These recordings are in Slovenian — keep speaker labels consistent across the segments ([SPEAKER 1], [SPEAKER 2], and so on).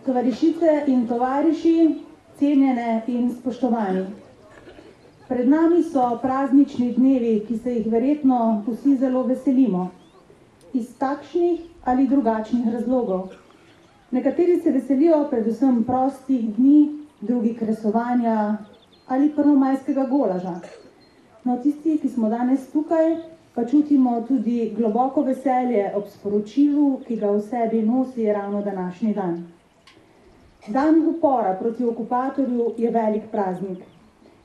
[SPEAKER 1] Tovarišice in tovariši, cenjene in spoštovani. Pred nami so praznični dnevi, ki se jih verjetno vsi zelo veselimo, iz takšnih ali drugačnih razlogov. Nekateri se veselijo predvsem prostih dni, drugi kresovanja ali prvomajskega golaža. No, tisti, ki smo danes tukaj, pa čutimo tudi globoko veselje ob sporočilu, ki ga v sebi nosi ravno današnji dan. Dan upora proti okupatorju je velik praznik.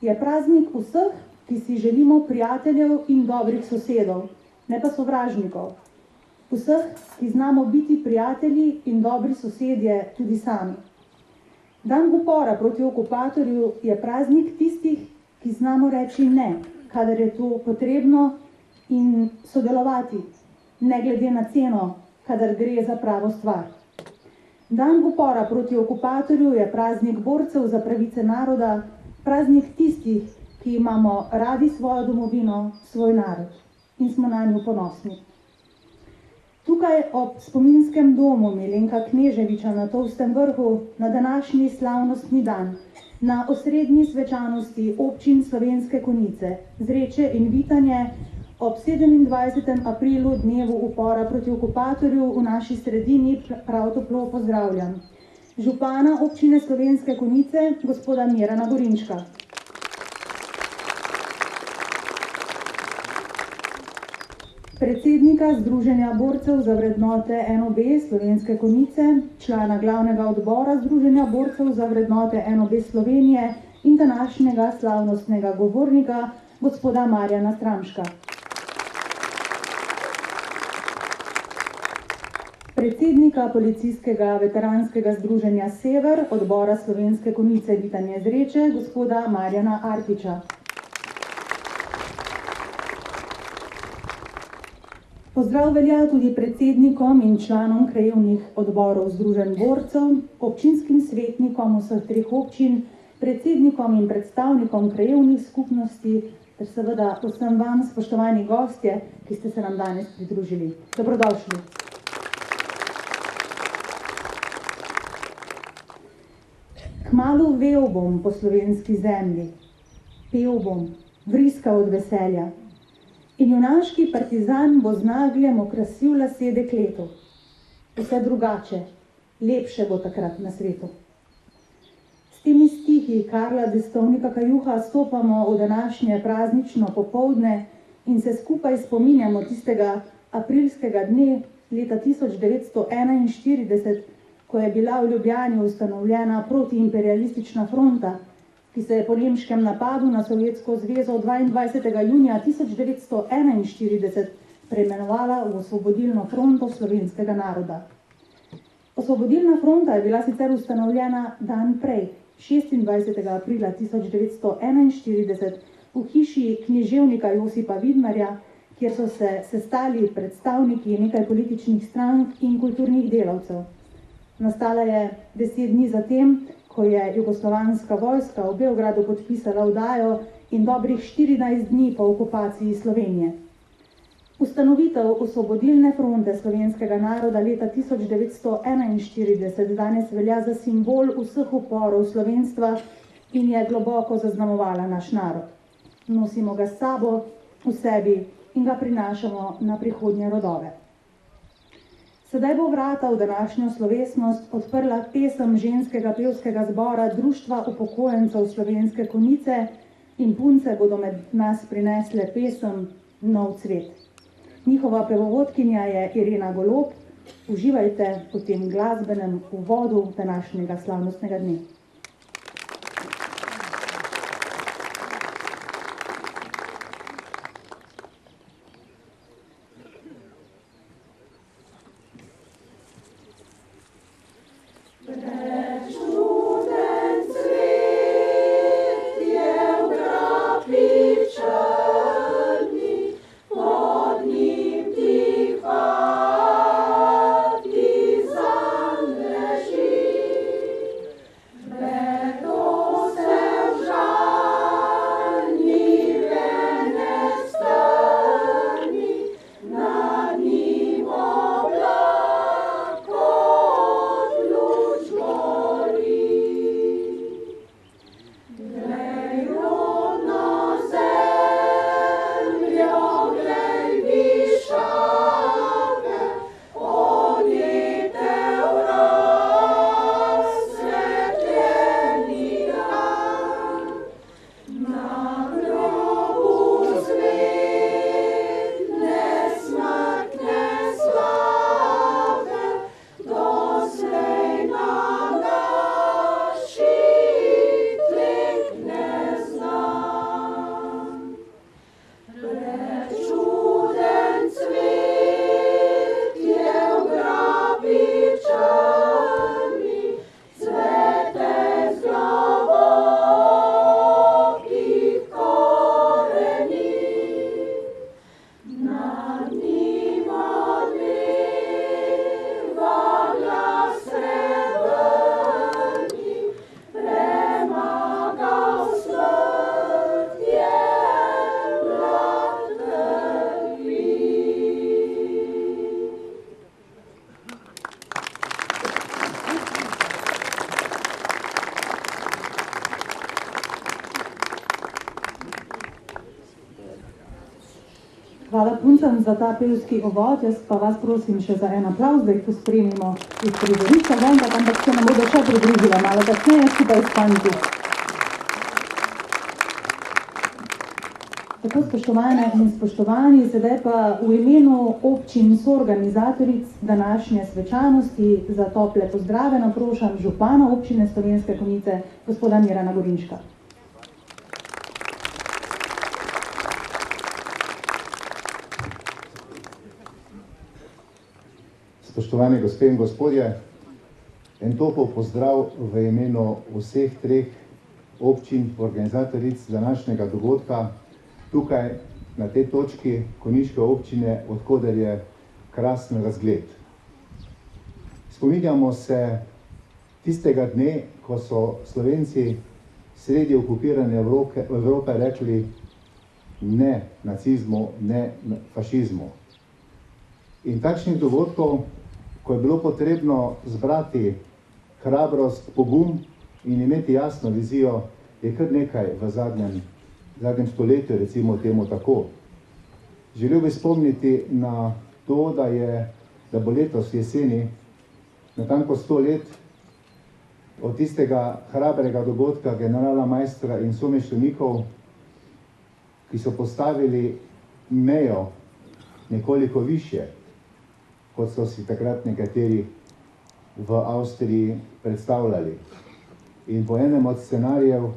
[SPEAKER 1] Je praznik vseh, ki si želimo prijateljev in dobrih sosedov, ne pa sovražnikov. Vseh, ki znamo biti prijatelji in dobri sosedje tudi sami. Dan upora proti okupatorju je praznik tistih, ki znamo reči ne, kadar je to potrebno, in sodelovati, ne glede na ceno, kadar gre za pravo stvar. Dan upora proti okupatorju je praznik borcev za pravice naroda, praznik tistih, ki imamo radi svojo domovino, svoj narod in smo nanjo ponosni. Tukaj ob spominskem domu Milenka Kneževiča na Tolstem vrhu na današnji slavnostni dan, na osrednji svečanosti občin Slovenske Konjice, Zreče in Vitanje, ob 27. aprilu, dnevu upora proti okupatorju, v naši sredini prav toplo pozdravljam župana občine Slovenske Konjice, gospoda Mirana Gorinčka. Predsednika Združenja borcev za vrednote NOB Slovenske Konjice, člana glavnega odbora Združenja borcev za vrednote NOB Slovenije in današnjega slavnostnega govornika, gospoda Marjana Stramška. Predsednika Policijskega veteranskega združenja Sever, odbora Slovenske Konjice Vitanje Zreče, gospoda Marjana Artiča. Pozdrav velja tudi predsednikom in članom krajevnih odborov združenj borcev, občinskim svetnikom vseh treh občin, predsednikom in predstavnikom krajevnih skupnosti ter seveda vsem vam, spoštovani gostje, ki ste se nam danes pridružili. Dobrodošli. Kmalu vel bom po slovenski zemlji, pel bom, vriskal od veselja. In junaški partizan bo z nagljem okrasil lase dekletu. Vse drugače, lepše bo takrat na svetu. S temi stihi Karla Destovnika Kajuha stopamo v današnje praznično popoldne in se skupaj spominjamo tistega aprilskega dne leta 1941, ko je bila v Ljubljani ustanovljena protiimperialistična fronta, ki se je po nemškem napadu na Sovjetsko zvezo 22. junija 1941 preimenovala v Osvobodilno fronto slovenskega naroda. Osvobodilna fronta je bila sicer ustanovljena dan prej, 26. aprila 1941, v hiši književnika Josipa Vidmarja, kjer so se sestali predstavniki nekaj političnih strank in kulturnih delavcev. Nastala je 10 dni zatem, ko je jugoslovanska vojska v Beogradu podpisala vdajo in dobrih 14 dni po okupaciji Slovenije. Ustanovitev Osvobodilne fronte slovenskega naroda leta 1941 danes velja za simbol vseh uporov slovenstva in je globoko zaznamovala naš narod. Nosimo ga s sabo, v sebi in ga prinašamo na prihodnje rodove. Sedaj bo vrata v današnjo slovesnost odprla pesem ženskega pevskega zbora Društva upokojencev Slovenske Konjice in punce bodo med nas prinesle pesem Nov cvet. Njihova pevovodkinja je Irena Golob. Uživajte v tem glasbenem uvodu današnjega slavnostnega dne. Hvala puncem za ta pevski uvod, jaz pa vas prosim še za en aplavz, da jih pospremimo iz prizorišča, ampak se nam bodo še pridružila malo kasneje skupaj s fanti. Tako, spoštovane in spoštovani, sedaj pa v imenu občin soorganizatoric današnje svečanosti za tople pozdrave naprošam župana občine Slovenske Konjice, gospoda Mirana Gorinška.
[SPEAKER 2] Spoštovani gospe in gospodje, en topel pozdrav v imenu vseh treh občin, organizatoric današnjega dogodka, tukaj na tej točki konjiške občine, odkoder je krasen razgled. Spominjamo se tistega dne, ko so Slovenci sredi okupirane Evrope rekli ne nacizmu, ne fašizmu. In takšnih dogodkov, ko je bilo potrebno zbrati hrabrost, pogum in imeti jasno vizijo, je kar nekaj v zadnjem stoletju, recimo temu tako. Želel bi spomniti na to, da bo letos jeseni natanko 100 let od tistega hrabrega dogodka generala Maistra in somišljenikov, ki so postavili mejo nekoliko višje, kot so si takrat nekateri v Avstriji predstavljali. In po enem od scenarijev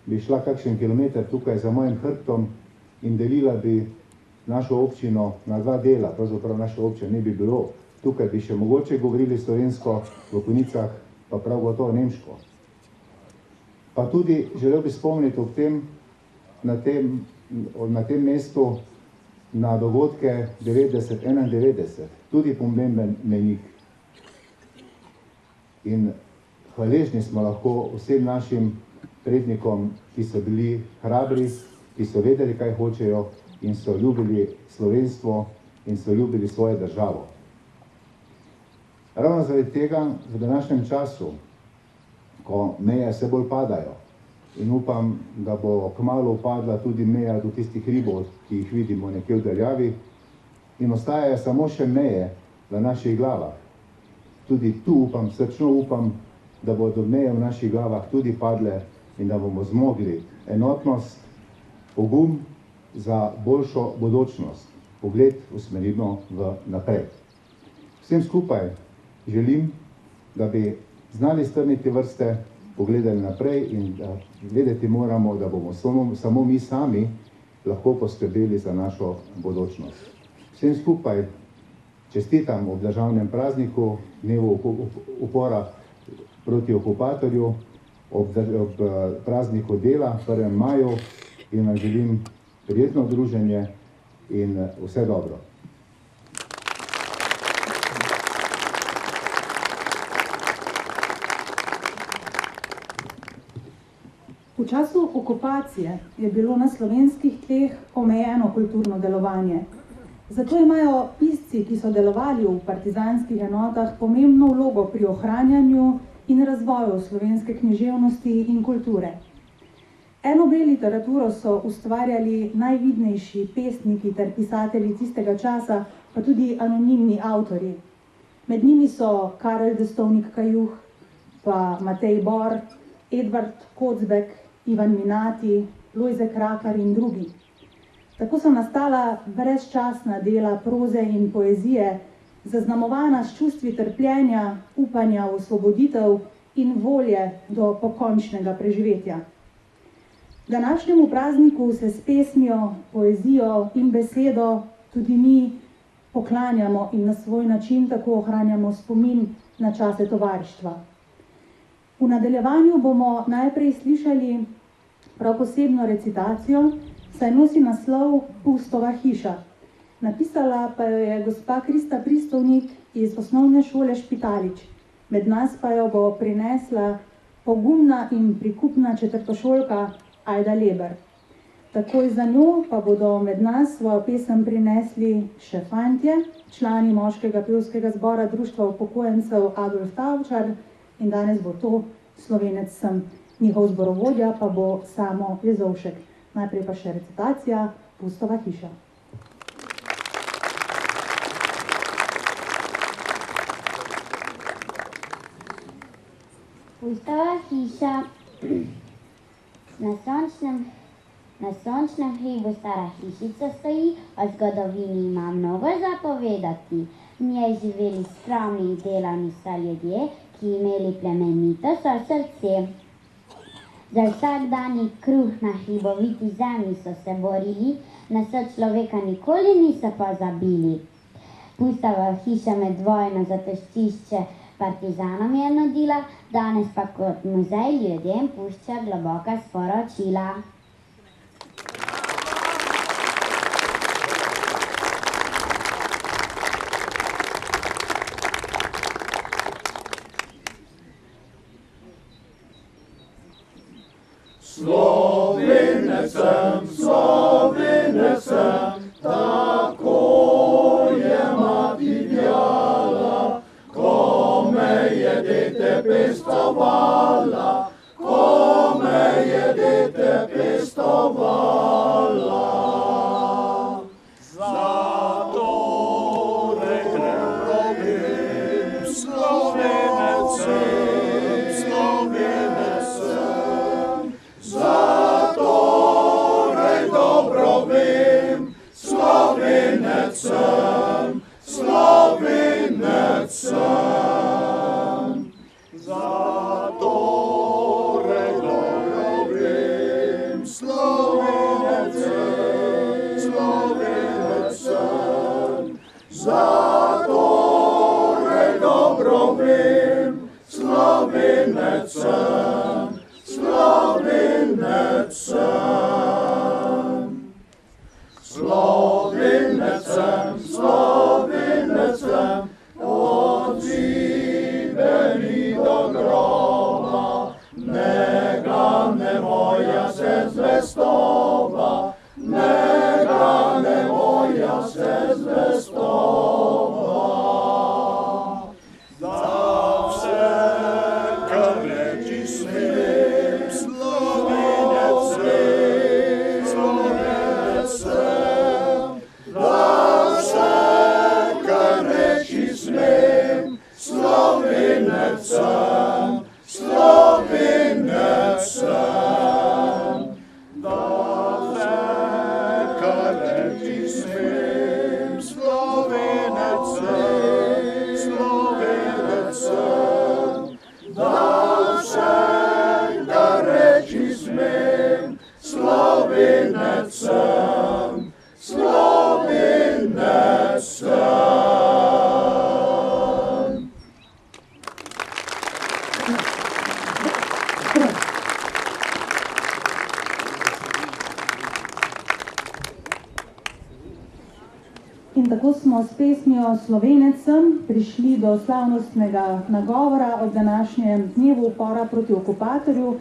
[SPEAKER 2] bi šla kakšen kilometer tukaj za mojim hrbtom in delila bi našo občino na dva dela, pravzaprav naše občine ne bi bilo. Tukaj bi še mogoče govorili slovensko, v Konjicah pa prav gotovo nemško. Pa tudi želel bi spomniti ob tem, na tem mestu, na dogodke 90-91, tudi pomemben mejnik. In hvaležni smo lahko vsem našim prednikom, ki so bili hrabri ki so vedeli, kaj hočejo in so ljubili slovenstvo in so ljubili svojo državo. Ravno zaradi tega v današnjem času, ko meje vse bolj padajo, in upam, da bo kmalu upadla tudi meja do tistih ribov, ki jih vidimo nekje v daljavi, in ostajajo samo še meje v naših glavah. Tudi tu upam, srčno upam, da bodo meje v naših glavah tudi padle in da bomo zmogli enotnost, pogum za boljšo bodočnost, pogled usmerimo v naprej. Vsem skupaj želim, da bi znali strniti vrste, pogledali naprej in da vedeti moramo, da bomo samo mi sami lahko poskrbeli za našo bodočnost. Vsem skupaj čestitam ob državnem prazniku, dnevu upora proti okupatorju, ob prazniku dela, 1. maju, in vam želim prijetno druženje in vse dobro.
[SPEAKER 1] V času okupacije je bilo na slovenskih tleh omejeno kulturno delovanje. Zato imajo pisci, ki so delovali v partizanskih enotah, pomembno vlogo pri ohranjanju in razvoju slovenske književnosti in kulture. NOB literaturo so ustvarjali najvidnejši pesniki ter pisatelji tistega časa, pa tudi anonimni avtorji. Med njimi so Karel Destovnik Kajuh, pa Matej Bor, Edvard Kocbek, Ivan Minati, Lojze Krakar in drugi. Tako so nastala brezčasna dela proze in poezije, zaznamovana s čustvi trpljenja, upanja v osvoboditev in volje do pokončnega preživetja. Današnjemu prazniku se s pesmijo, poezijo in besedo tudi mi poklanjamo in na svoj način tako ohranjamo spomin na čase tovarištva. V nadaljevanju bomo najprej slišali prav posebno recitacijo, saj nosi naslov Pustova hiša. Napisala pa jo je gospa Krista Pristovnik iz osnovne šole Špitalič. Med nas pa jo bo prinesla pogumna in prikupna četrtošolka Ajda Leber. Takoj za njo pa bodo med nas svojo pesem prinesli še fantje, člani moškega pevskega zbora Društva upokojencev Adolf Tavčar, in danes bo to Slovenec sem. Njihov zborovodja pa bo Samo Jezovšek. Najprej pa še recitacija Pustova hiša.
[SPEAKER 3] Pustova hiša. Na sončnem hribu stara hišica stoji, o zgodovini ima mnogo zapovedati. V njej živeli skromni delavni so ljudje, ki imeli plemenito so srce. Za vsakdanji kruh na hriboviti zemlji so se borili, na sočloveka nikoli niso pozabili. Pustova hiša med vojno zatočišče partizanom je nudila, danes pa kot muzej ljudem pušča globoka sporočila.
[SPEAKER 4] Slovenec sem, tako je mati djala, ko me je dete pestovala, Zato reknem robim, Slovenec sem, zatorej dobro vem, Slovenec sem, zatorej dobro vem, Slovenec sem, zatorej dobro vem, Slovenec sem, Slovenec sem, od živeli do groba, ne gane moja se zvestoba,
[SPEAKER 1] In tako smo s pesmijo Slovenec sem prišli do slavnostnega nagovora ob današnjem dnevu upora proti okupatorju,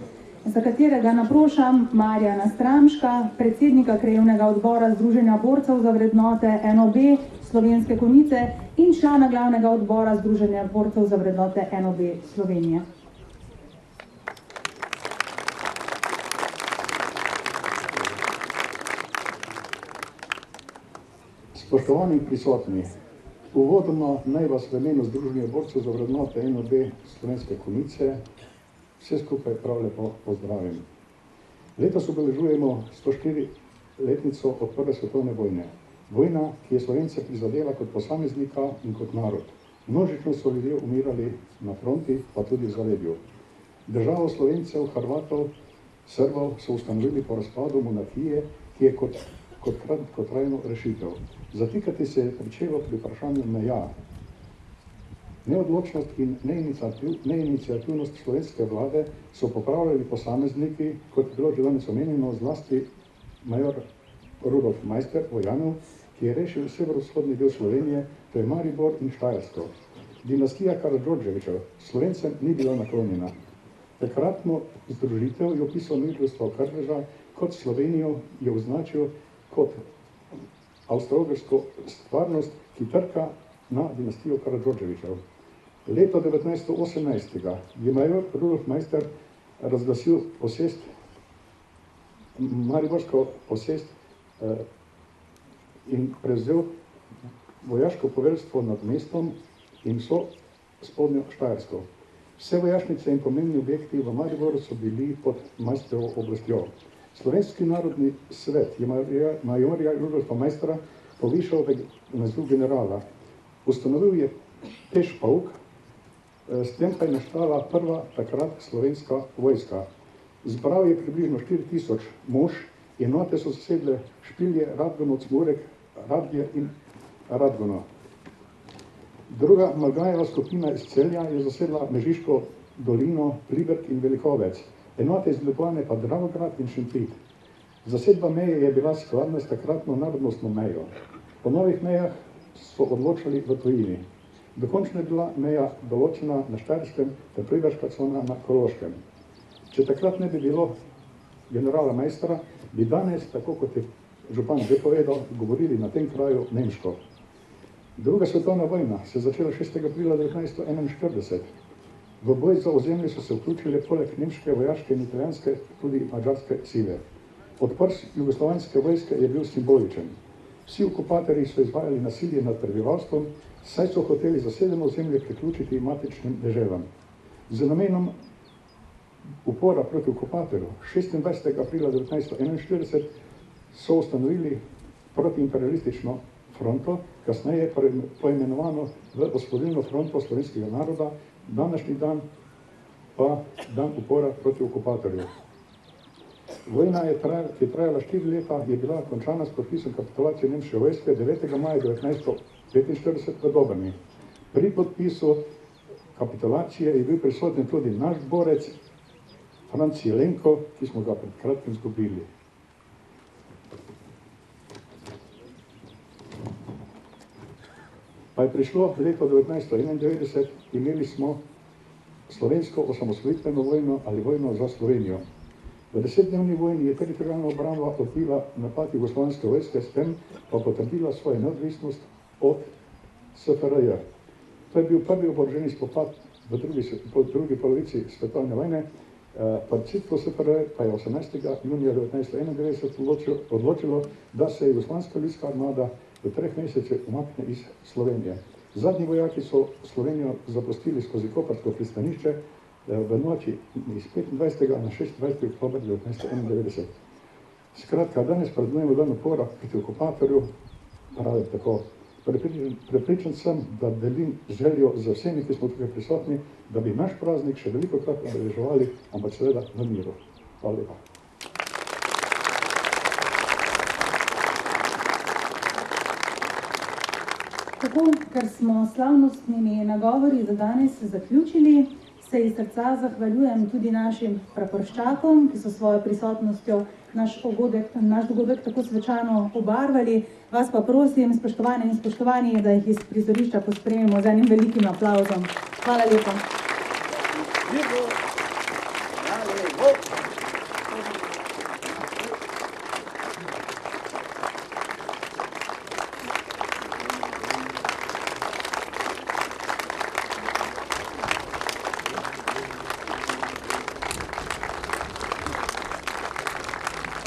[SPEAKER 1] za katerega naprošam Marjana Stramška, predsednika krajevnega odbora Združenja borcev za vrednote NOB Slovenske Konjice in člana glavnega odbora Združenja borcev za vrednote NOB Slovenije.
[SPEAKER 5] Spoštovani prisotni, uvodoma naj vas v imenu Združenja borcev za vrednote NOB Slovenske Konjice vse skupaj prav lepo pozdravim. Letos obeležujemo 104-letnico od Prve svetovne vojne. Vojna, ki je Slovence prizadela kot posameznika in kot narod. Množično so ljudje umirali na fronti, pa tudi v zaledju. Državo Slovencev, Hrvatov, Srbov so ustanovili po razpadu monarhije, ki je kot kratkotrajno rešitev. Zatikati se je pričelo pri vprašanju meja. Neodločnost in neiniciativnost slovenske vlade so popravljali posamezniki, kot je bilo že danes omenjeno, zlasti major Rudolf Maister, vojanov, ki je rešil severovzhodni del Slovenije, to je Maribor in Štajersko. Dinastija Karađorđevićev Slovencem ni bila naklonjena. Takratno združitev je opisal Miroslav Krleža, kot Slovenijo je označil kot avstro-ogrsko stvarnost, ki trka na dinastijo Karađorđevićev. Leto 1918. je major Rudolf Maister razglasil mariborsko posest in prevzel vojaško poveljstvo nad mestom in vso spodnjo Štajersko. Vse vojašnice in pomembni objekti v Mariboru so bili pod Maisterovo oblastjo. Slovenski narodni svet je majorja Rudolfa Maistera povišal v naziv generala. Ustanovil je pešpolk, s tem pa je nastala prva takrat slovenska vojska. Zbral je približno 4000 mož, enote so zasedle Špilje, Radgono, Cmurek, Radje in Radgono. Druga Malgajeva skupina iz Celja je zasedla Mežiško dolino, Pliberk in Velikovec. Enote izblikovane pa Dravograd in Šentvid. Zasedba meje je bila skladna s takratno narodnostno mejo. Po novih mejah so odločali v tujini. Dokončno je bila meja določena na Štajerskem ter Pliberška cona na Koroškem. Če takrat ne bi bilo generala Maistera, bi danes, tako kot je župan že povedal, govorili na tem kraju nemško. Druga svetovna vojna se je začela 6. aprila 1941. V boj za ozemlje so se vključile poleg nemške, vojaške in italijanske tudi madžarske sile. Odpor jugoslovanske vojske je bil simboličen. Vsi okupatorji so izvajali nasilje nad prebivalstvom, saj so hoteli zasedeno ozemlje priključiti matičnim deželam. Z namenom upora proti okupatorju 26. aprila 1941 so ustanovili protiimperialistično fronto, kasneje poimenovano v Osvobodilno fronto slovenskega naroda, današnji dan pa dan upora proti okupatorju. Vojna, ki je trajala 4 leta, je bila končana s podpisom kapitulacije nemške vojske 9. maja 1945 v Dobrni. Pri podpisu kapitulacije je bil prisoten tudi naš borec Franc Jelenko, ki smo ga pred kratkim izgubili. Pa je prišlo leto 1991, imeli smo slovensko osamosvojitveno vojno ali vojno za Slovenijo. V 10-dnevni vojni je teritorijalna obramba odbila napad jugoslovanske vojske, s tem pa potrdila svojo neodvisnost od SFRJ. To je bil prvi oboroženi spopad v drugi polovici svetovne vojne. Predsedstvo SFRJ pa je 18. junija 1991 odločilo, da se jugoslovanska ljudska armada v 3 mesecih umakne iz Slovenije. Zadnji vojaki so Slovenijo zapustili skozi koprsko pristanišče v noči iz 25. na 26. oktober 1991. Skratka, danes praznujemo dan upora proti okupatorju, pravim tako. Prepričan sem, da delim željo z vsemi, ki smo tukaj prisotni, da bi naš praznik še velikokrat obeleževali, ampak seveda v miru. Hvala lepa.
[SPEAKER 1] Tako, ker smo slavnostnimi nagovori za danes zaključili, se iz srca zahvaljujem tudi našim praporščakom, ki so svojo prisotnostjo naš dogodek tako svečano obarvali. Vas pa prosim, spoštovane in spoštovani, da jih iz prizorišča pospremimo z enim velikim aplavzom. Hvala lepa.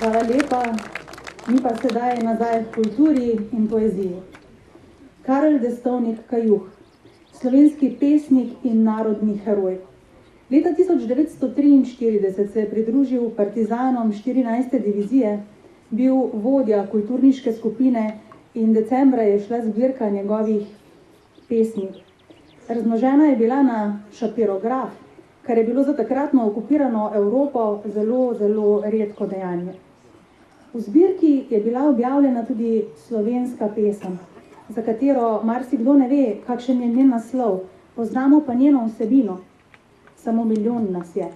[SPEAKER 1] Hvala lepa, mi pa sedaj nazaj v kulturi in poeziji. Karel Destovnik Kajuh, slovenski pesnik in narodni heroj. Leta 1943 se je pridružil partizanom 14. divizije, bil vodja kulturniške skupine in decembra je šla zbirka njegovih pesmi. Razmnožena je bila na šapirograf, kar je bilo za takratno okupirano Evropo zelo, zelo redko dejanje. V zbirki je bila objavljena tudi slovenska pesem, za katero marsikdo ne ve, kakšen je njen naslov, poznamo pa njeno vsebino. Samo milijon nas je.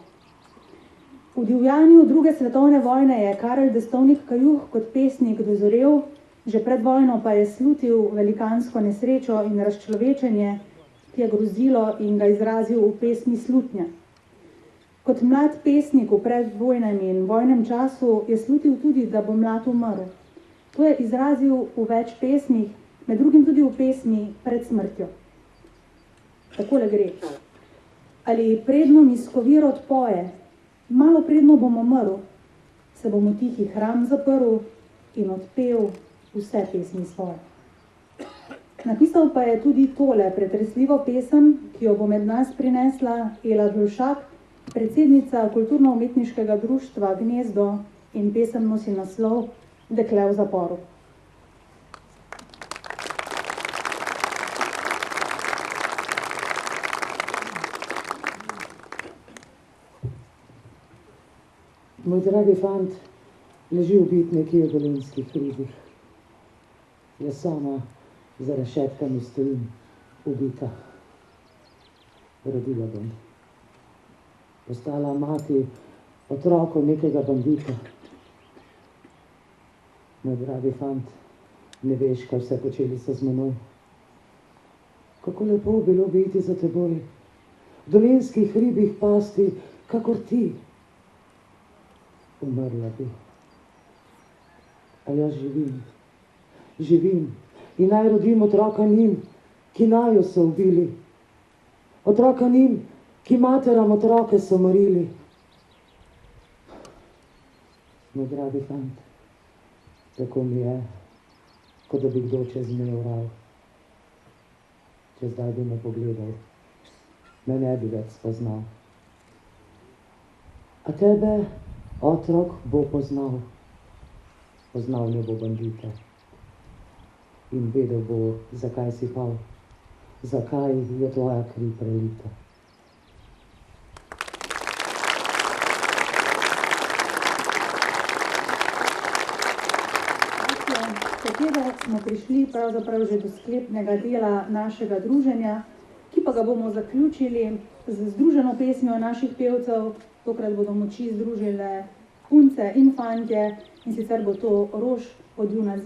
[SPEAKER 1] V divjanju druge svetovne vojne je Karel Destovnik Kajuh kot pesnik dozorel, že pred vojno pa je slutil velikansko nesrečo in razčlovečenje, ki je grozilo in ga izrazil v pesmi Slutnja. Kot mlad pesnik v predvojnem in vojnem času je slutil tudi, da bo mlad umrl. To je izrazil v več pesmih, med drugim tudi v pesmi Pred smrtjo. Takole gre. Ali predno mi skovir odpoje, malo predno bom umrl, se bom v tihi hram zaprl in odpel vse pesmi svoje. Napisal pa je tudi tole pretresljivo pesem, ki jo bo med nas prinesla Ela Dulšak, predsednica kulturno-umetniškega društva Gnezdo, in pesem nosi naslov Dekle v zaporu.
[SPEAKER 6] Moj dragi fant leži ubit nekje v Dolenjskih hribih. Jaz sama za rešetkami stojim ubita. Rodila bom. Postala mati otrokov nekega bandita. Moj dragi fant, ne veš, kaj vse počeli so z menoj. Kako lepo bilo biti za teboj, v Dolenjskih hribih pasti, kakor ti. Umrla bi. A jaz živim in naj rodim otroka njim, ki naju so ubili. Otroka njim, ki materam otroke so morili. Moj dragi fant, tako mi je, kot da bi kdo čez me oral. Če zdaj bi me pogledal, me ne bi več spoznal. A tebe otrok bo poznal. Poznal ne bo bandite. In vedel bo, zakaj si pal, zakaj je tvoja kri prelita.
[SPEAKER 1] Katero smo prišli pravzaprav že do sklepnega dela našega druženja, ki pa ga bomo zaključili z združeno pesmijo naših pevcev. Tokrat bodo moči združile punce in fantje, in sicer bo to Rož od Juna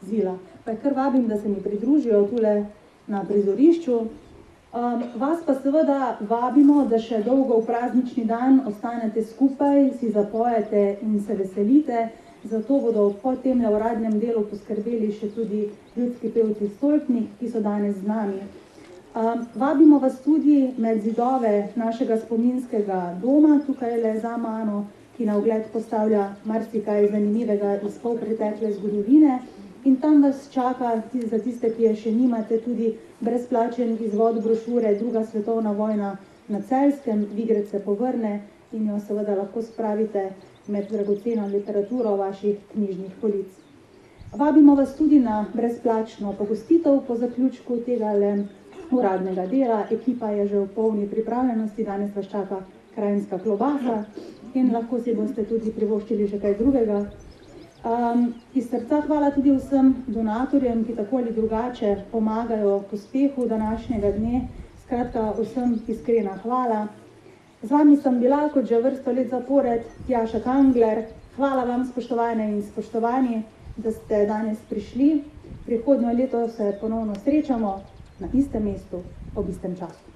[SPEAKER 1] Zila. Pa kar vabim, da se mi pridružijo tule na prizorišču. Vas pa seveda vabimo, da še dolgo v praznični dan ostanete skupaj, si zapojete in se veselite. Zato bodo po tem uradnem delu poskrbeli še tudi ljudski pevci Stolpnik, ki so danes z nami. Vabimo vas tudi med zidove našega spominskega doma, tukaj le za mano, ki na ogled postavlja marsikaj zanimivega iz polpretekle zgodovine. In tam vas čaka, za tiste, ki je še nimate, tudi brezplačen izvod brošure Druga svetovna vojna na Celjskem, Vigrec se povrne, in jo seveda lahko spravite med dragoceno literaturo vaših knjižnih polic. Vabimo vas tudi na brezplačno pogostitev po zaključku tega uradnega dela. Ekipa je že v polni pripravljenosti, danes vas čaka krajinska klobasa in lahko si boste tudi privoščili še kaj drugega. Iz srca hvala tudi vsem donatorjem, ki tako ali drugače pomagajo k uspehu današnjega dne. Skratka, vsem iskrena hvala. Z vami sem bila kot že vrsto let zapored Tjaša Kangler. Hvala vam, spoštovane in spoštovani, da ste danes prišli. Prihodnjo leto se ponovno srečamo na istem mestu ob istem času.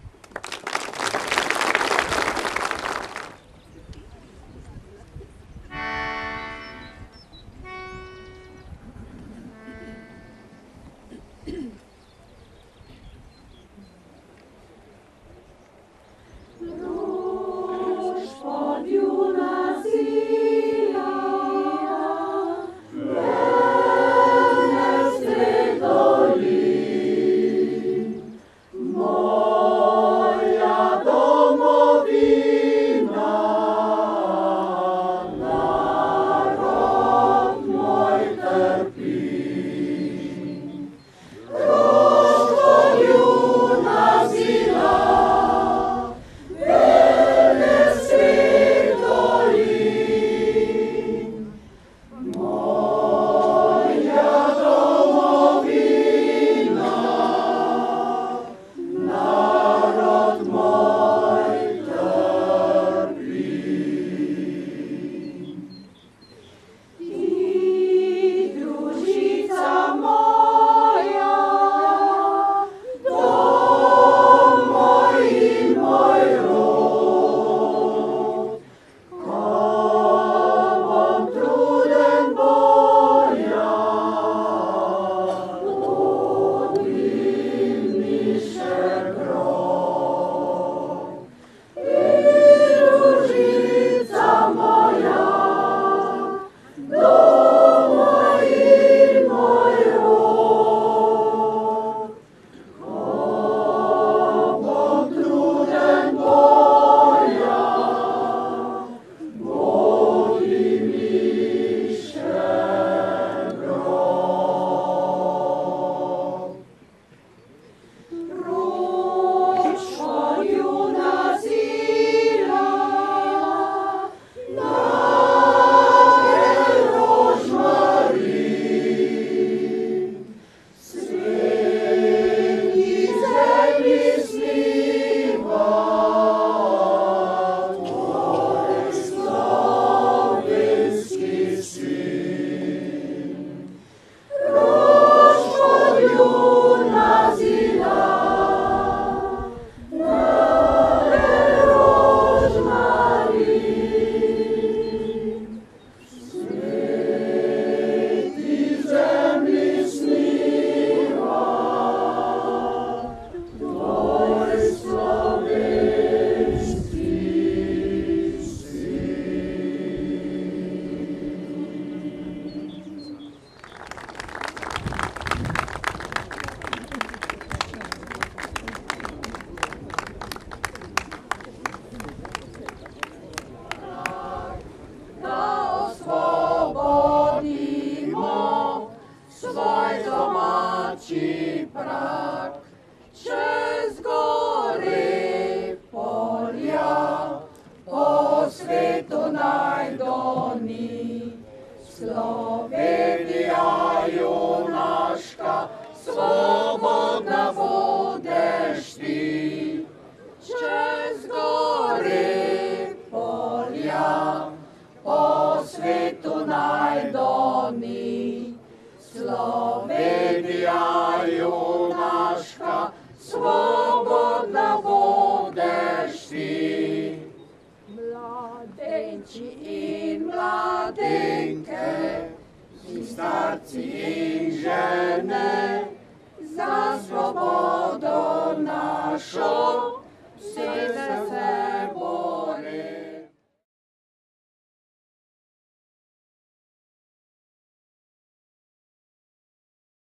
[SPEAKER 4] Za svobodo našo